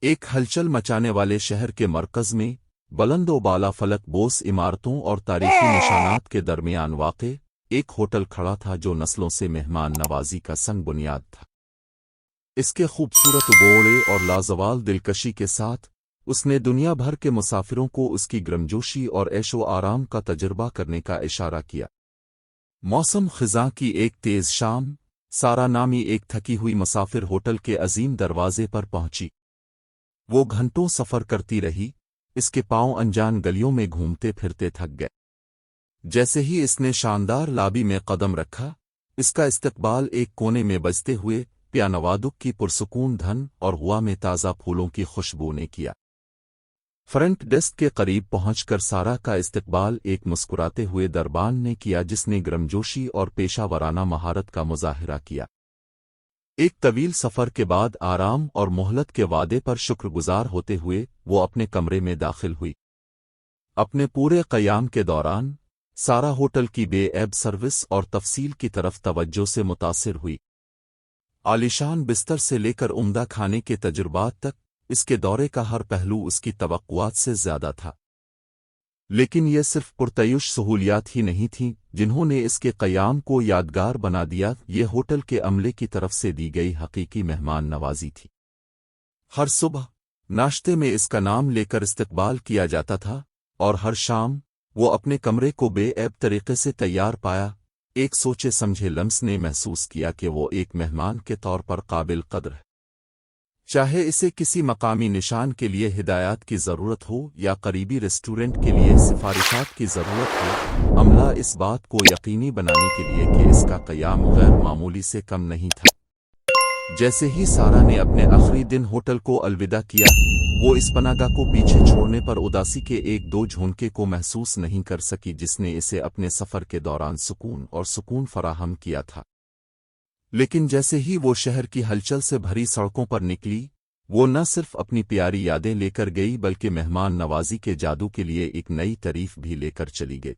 ایک ہلچل مچانے والے شہر کے مرکز میں بلند و بالا فلک بوس عمارتوں اور تاریخی نشانات کے درمیان واقع ایک ہوٹل کھڑا تھا جو نسلوں سے مہمان نوازی کا سنگ بنیاد تھا۔ اس کے خوبصورت گوڑے اور لازوال دلکشی کے ساتھ اس نے دنیا بھر کے مسافروں کو اس کی گرمجوشی اور عیش و آرام کا تجربہ کرنے کا اشارہ کیا۔ موسم خزاں کی ایک تیز شام، سارا نامی ایک تھکی ہوئی مسافر ہوٹل کے عظیم دروازے پر پہنچی۔ وہ گھنٹوں سفر کرتی رہی، اس کے پاؤں انجان گلیوں میں گھومتے پھرتے تھک گئے۔ جیسے ہی اس نے شاندار لابی میں قدم رکھا، اس کا استقبال ایک کونے میں بجتے ہوئے پیانو وادک کی پرسکون دھن اور ہوا میں تازہ پھولوں کی خوشبو نے کیا۔ فرنٹ ڈیسک کے قریب پہنچ کر سارا کا استقبال ایک مسکراتے ہوئے دربان نے کیا جس نے گرمجوشی اور پیشہ ورانہ مہارت کا مظاہرہ کیا۔ ایک طویل سفر کے بعد آرام اور مہلت کے وعدے پر شکر گزار ہوتے ہوئے وہ اپنے کمرے میں داخل ہوئی۔ اپنے پورے قیام کے دوران سارا ہوٹل کی بے عیب سروس اور تفصیل کی طرف توجہ سے متاثر ہوئی۔ عالیشان بستر سے لے کر عمدہ کھانے کے تجربات تک، اس کے دورے کا ہر پہلو اس کی توقعات سے زیادہ تھا۔ لیکن یہ صرف پرتعیش سہولیات ہی نہیں تھیں جنہوں نے اس کے قیام کو یادگار بنا دیا، یہ ہوٹل کے عملے کی طرف سے دی گئی حقیقی مہمان نوازی تھی۔ ہر صبح ناشتے میں اس کا نام لے کر استقبال کیا جاتا تھا، اور ہر شام وہ اپنے کمرے کو بے عیب طریقے سے تیار پایا۔ ایک سوچے سمجھے لمس نے محسوس کیا کہ وہ ایک مہمان کے طور پر قابل قدر ہے۔ چاہے اسے کسی مقامی نشان کے لیے ہدایات کی ضرورت ہو یا قریبی ریسٹورنٹ کے لیے سفارشات کی ضرورت ہو، عملہ اس بات کو یقینی بنانے کے لیے کہ اس کا قیام غیر معمولی سے کم نہیں تھا۔ جیسے ہی سارا نے اپنے آخری دن ہوٹل کو الوداع کیا، وہ اس پناہگاہ کو پیچھے چھوڑنے پر اداسی کے ایک دو جھونکے کو محسوس نہیں کر سکی جس نے اسے اپنے سفر کے دوران سکون فراہم کیا تھا۔ لیکن جیسے ہی وہ شہر کی ہلچل سے بھری سڑکوں پر نکلی، وہ نہ صرف اپنی پیاری یادیں لے کر گئی بلکہ مہمان نوازی کے جادو کے لیے ایک نئی تعریف بھی لے کر چلی گئی۔